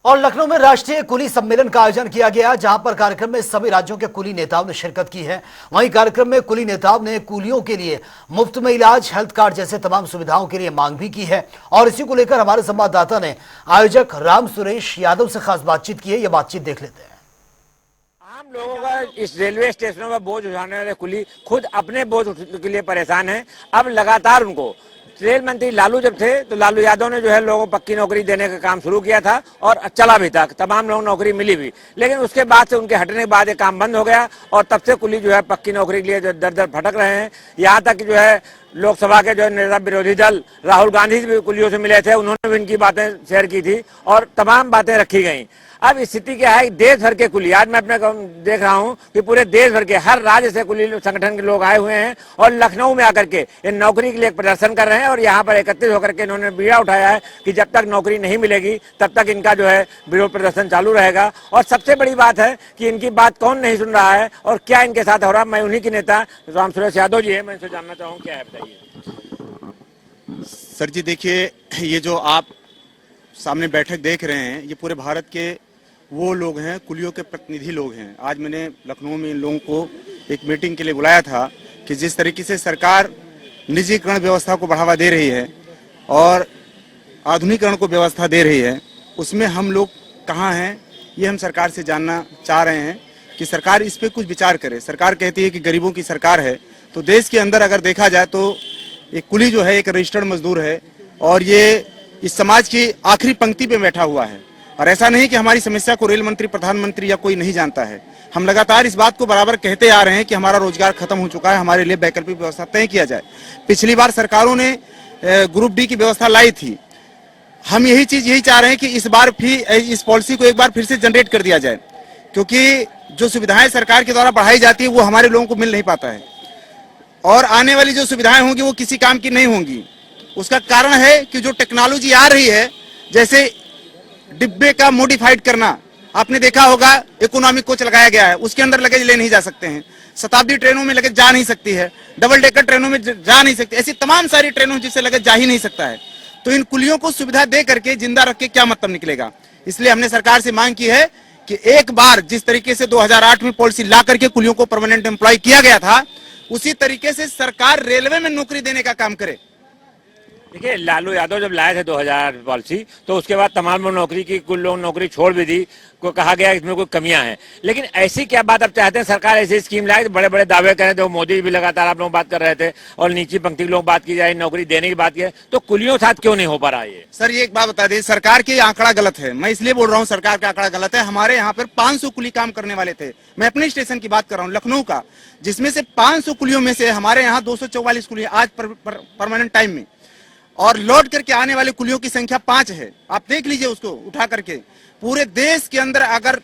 और लखनऊ में राष्ट्रीय कुली सम्मेलन का आयोजन किया गया, जहां पर कार्यक्रम में सभी राज्यों के कुली नेताओं ने शिरकत की है। वहीं कार्यक्रम में कुली नेताओं ने कुलियों के लिए मुफ्त में इलाज, हेल्थ कार्ड जैसे तमाम सुविधाओं के लिए मांग भी की है। और इसी को लेकर हमारे संवाददाता ने आयोजक राम सुरेश यादव से खास बातचीत की है। यह बातचीत देख लेते हैं। आम लोगों का इस रेलवे स्टेशनों पर बोझ उठाने वाले कुली खुद अपने बोझ के लिए परेशान है। अब लगातार उनको रेल मंत्री लालू जब थे तो लालू यादव ने जो है लोगों को पक्की नौकरी देने का काम शुरू किया था और चला भी था, तमाम लोगों को नौकरी मिली भी। लेकिन उसके बाद से उनके हटने के बाद ये काम बंद हो गया और तब से कुली जो है पक्की नौकरी के लिए जो दर दर भटक रहे हैं। यहाँ तक कि जो है लोकसभा के जो नेता विरोधी दल राहुल गांधी भी कुलियों से मिले थे, उन्होंने भी इनकी बातें शेयर की थी और तमाम बातें रखी गई। अब स्थिति क्या है, देश भर के कुली, आज मैं अपने देख रहा हूं कि पूरे देश भर के हर राज्य से कुली संगठन के लोग आए हुए हैं और लखनऊ में आकर के इन नौकरी के लिए प्रदर्शन कर रहे हैं। और यहाँ पर एकत्रित होकर के इन्होंने बीड़ा उठाया है कि जब तक नौकरी नहीं मिलेगी तब तक इनका जो है विरोध प्रदर्शन चालू रहेगा। और सबसे बड़ी बात है कि इनकी बात कौन नहीं सुन रहा है और क्या इनके साथ हो रहा है। मैं उन्हीं के नेता राम सुरेश यादव जी है, मैं इनसे जानना चाहूँ क्या है, बताइए। सर जी देखिए, ये जो आप सामने बैठक देख रहे हैं, ये पूरे भारत के वो लोग हैं, कुलियों के प्रतिनिधि लोग हैं। आज मैंने लखनऊ में इन लोगों को एक मीटिंग के लिए बुलाया था कि जिस तरीके से सरकार निजीकरण व्यवस्था को बढ़ावा दे रही है और आधुनिकीकरण को व्यवस्था दे रही है, उसमें हम लोग कहाँ हैं, ये हम सरकार से जानना चाह रहे हैं कि सरकार इस पर कुछ विचार करे। सरकार कहती है कि गरीबों की सरकार है, तो देश के अंदर अगर देखा जाए तो एक कुली जो है एक रजिस्टर्ड मजदूर है और ये इस समाज की आखिरी पंक्ति पे बैठा हुआ है। और ऐसा नहीं कि हमारी समस्या को रेल मंत्री, प्रधानमंत्री या कोई नहीं जानता है। हम लगातार इस बात को बराबर कहते आ रहे हैं कि हमारा रोजगार खत्म हो चुका है, हमारे लिए वैकल्पिक व्यवस्था तय किया जाए। पिछली बार सरकारों ने ग्रुप डी की व्यवस्था लाई थी। हम यही चाह रहे हैं कि इस बार भी इस पॉलिसी को एक बार फिर से जनरेट कर दिया जाए, क्योंकि जो सुविधाएं सरकार के द्वारा बढ़ाई जाती है वो हमारे लोगों को मिल नहीं पाता है और आने वाली जो सुविधाएं होंगी वो किसी काम की नहीं होंगी। उसका कारण है कि जो टेक्नोलॉजी आ रही है, जैसे डिब्बे का मॉडिफाइड करना, आपने देखा होगा इकोनॉमिक कोच लगाया गया है, उसके अंदर लगेज ले नहीं जा सकते हैं। शताब्दी ट्रेनों में लगेज जा नहीं सकती है, डबल डेकर ट्रेनों में जा नहीं सकती, ऐसी तमाम सारी ट्रेनों जिससे लगेज जा ही नहीं सकता है। तो इन कुलियों को सुविधा दे करके जिंदा रख के क्या मतलब निकलेगा। इसलिए हमने सरकार से मांग की है कि एक बार जिस तरीके से 2008 में पॉलिसी ला करके कुलियों को परमानेंट एम्प्लॉय किया गया था, उसी तरीके से सरकार रेलवे में नौकरी देने का काम करे। देखिए, लालू यादव जब लाए थे 2000 पॉलिसी, तो उसके बाद तमाम लोग नौकरी की, कुछ लोग नौकरी छोड़ भी दी, को कहा गया इसमें कोई कमियां हैं। लेकिन ऐसी क्या बात अब चाहते हैं सरकार ऐसी स्कीम लाए, तो बड़े बड़े दावे कर रहे थे, मोदी भी लगातार आप लोग बात कर रहे थे और नीची पंक्ति के लोग बात की जाए, नौकरी देने की बात की जाए, तो कुलियों के साथ क्यों नहीं हो पा रहा है? सर ये एक बात बता दें, सरकार के आंकड़ा गलत है। मैं इसलिए बोल रहा हूँ सरकार का आंकड़ा गलत है। हमारे यहाँ पर 500 कुली काम करने वाले थे। मैं अपने स्टेशन की बात कर रहा हूँ, लखनऊ का, जिसमें से 500 कुलियों में से हमारे यहाँ 244 कुली आज परमानेंट टाइम में, और लौट करके आने वाले कुलियों की संख्या 5 है। आप देख लीजिए उसको उठा करके। पूरे देश के अंदर अगर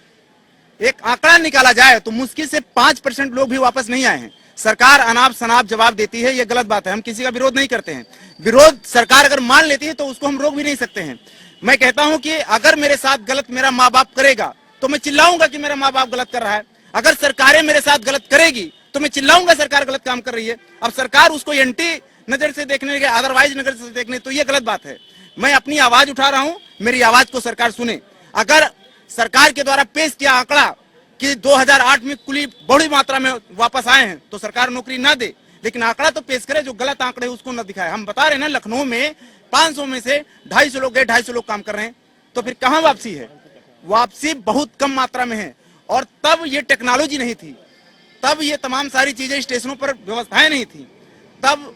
एक आंकड़ा निकाला जाए तो मुश्किल से 5% लोग भी वापस नहीं आए हैं। सरकार अनाप शनाप जवाब देती है, ये गलत बात है। हम किसी का विरोध नहीं करते हैं, विरोध सरकार अगर मान लेती है तो उसको हम रोक भी नहीं सकते हैं। मैं कहता हूं कि अगर मेरे साथ गलत मेरा माँ बाप करेगा तो मैं चिल्लाऊंगा कि मेरा माँ बाप गलत कर रहा है। अगर सरकारें मेरे साथ गलत करेगी तो मैं चिल्लाऊंगा सरकार गलत काम कर रही है। अब सरकार उसको एंटी नजर से देखने लगे, अदरवाइज नजर से देखने, तो ये गलत बात है। मैं अपनी आवाज उठा रहा हूं, मेरी आवाज को सरकार सुने। अगर सरकार के द्वारा पेश किया आंकड़ा कि 2008 में कुली बड़ी मात्रा में वापस आए हैं तो सरकार नौकरी ना दे, लेकिन आंकड़ा तो पेश करे, जो गलत आंकड़े उसको न दिखाए। हम बता रहे हैं ना, लखनऊ में 500 में से 250 लोग गए, 250 लोग काम कर रहे हैं, तो फिर कहां वापसी है? वापसी बहुत कम मात्रा में है। और तब ये टेक्नोलॉजी नहीं थी, तब ये तमाम सारी चीजें स्टेशनों पर व्यवस्थाएं नहीं थी, तब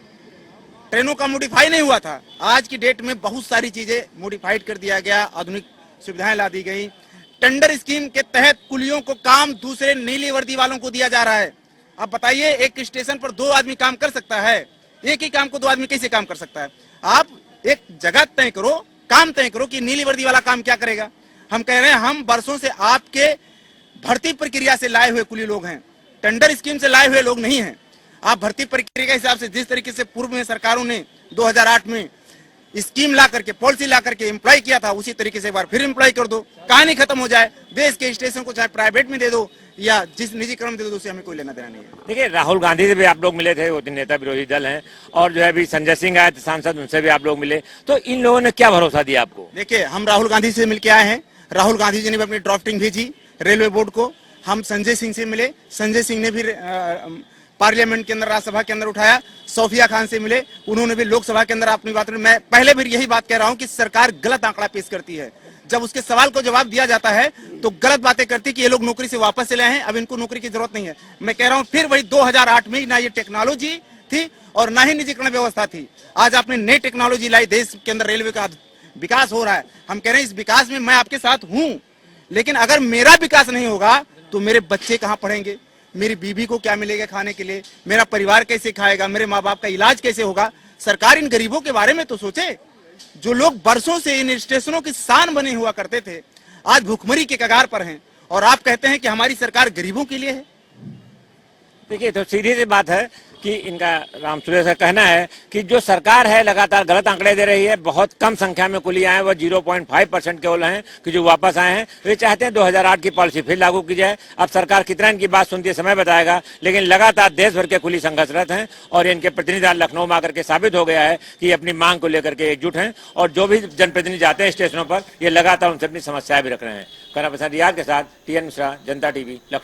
ट्रेनों का मॉडिफाई नहीं हुआ था। आज की डेट में बहुत सारी चीजें मॉडिफाइड कर दिया गया, आधुनिक सुविधाएं ला दी गई। टेंडर स्कीम के तहत कुलियों को काम दूसरे नीली वर्दी वालों को दिया जा रहा है। अब बताइए, एक स्टेशन पर 2 आदमी काम कर सकता है? एक ही काम को 2 आदमी कैसे काम कर सकता है? आप एक जगह तय करो, काम तय करो कि नीली वर्दी वाला काम क्या करेगा। हम कह रहे हैं, हम वर्षों से आपके भर्ती प्रक्रिया से लाए हुए कुली लोग हैं, टेंडर स्कीम से लाए हुए लोग नहीं हैं। आप भर्ती प्रक्रिया के हिसाब से जिस तरीके से पूर्व में सरकारों ने 2008 में स्कीम ला करके, पॉलिसी ला करके एम्प्लॉय किया था, उसी तरीके से एक बार फिर एम्प्लॉय कर दो, कहानी खत्म हो जाए। देश के स्टेशन को चाहे प्राइवेट में दे दो या जिस निजीकरण दे दो, उससे हमें कोई लेना देना नहीं है। देखिए, राहुल गांधी से भी आप लोग मिले थे, वो नेता विरोधी दल हैं, और जो है अभी संजय सिंह आए थे सांसद, उनसे भी आप लोग मिले, तो इन लोगों ने क्या भरोसा दिया आपको? देखिए, हम राहुल गांधी से मिलकर आए हैं। राहुल गांधी जी ने भी अपनी ड्राफ्टिंग भेजी रेलवे बोर्ड को। हम संजय सिंह से मिले, संजय सिंह ने भी पार्लियामेंट के अंदर, राज्यसभा के अंदर उठाया। सोफिया खान से मिले, उन्होंने भी लोकसभा के अंदर अपनी बात। मैं पहले भी यही बात कह रहा हूं कि सरकार गलत आंकड़ा पेश करती है। जब उसके सवाल को जवाब दिया जाता है तो गलत बातें करती कि ये लोग नौकरी से वापस चले हैं, अब इनको नौकरी की जरूरत नहीं है। मैं कह रहा हूं फिर वही 2008 में ना ये टेक्नोलॉजी थी और ना ही निजीकरण व्यवस्था थी। आज आपने नई टेक्नोलॉजी लाई, देश के अंदर रेलवे का विकास हो रहा है। हम कह रहे हैं इस विकास में मैं आपके साथ हूं, लेकिन अगर मेरा विकास नहीं होगा तो मेरे बच्चे कहां पढ़ेंगे, मेरी बीवी को क्या मिलेगा खाने के लिए, मेरा परिवार कैसे खाएगा, मेरे माँ बाप का इलाज कैसे होगा। सरकार इन गरीबों के बारे में तो सोचे। जो लोग बरसों से इन स्टेशनों की शान बने हुआ करते थे, आज भूखमरी के कगार पर हैं और आप कहते हैं कि हमारी सरकार गरीबों के लिए है। देखिए, तो सीधी सी बात है कि इनका राम सुरेश का कहना है कि जो सरकार है लगातार गलत आंकड़े दे रही है। बहुत कम संख्या में कुली आए, वो 0.5% केवल हैं कि जो वापस आए हैं। वे चाहते हैं 2008 की पॉलिसी फिर लागू की जाए। अब सरकार कितना इनकी बात सुनती है समय बताएगा, लेकिन लगातार देश भर के कुली संघर्षरत हैं और इनके प्रतिनिधि लखनऊ में आकर के साबित हो गया है कि ये अपनी मांग को लेकर के एकजुट हैं और जो भी जनप्रतिनिधि जाते हैं स्टेशनों पर, ये लगातार उनसे अपनी समस्याएं भी रख रहे हैं। कनक प्रसाद रियाद के साथ TN मिश्रा, जनता TV, लखनऊ।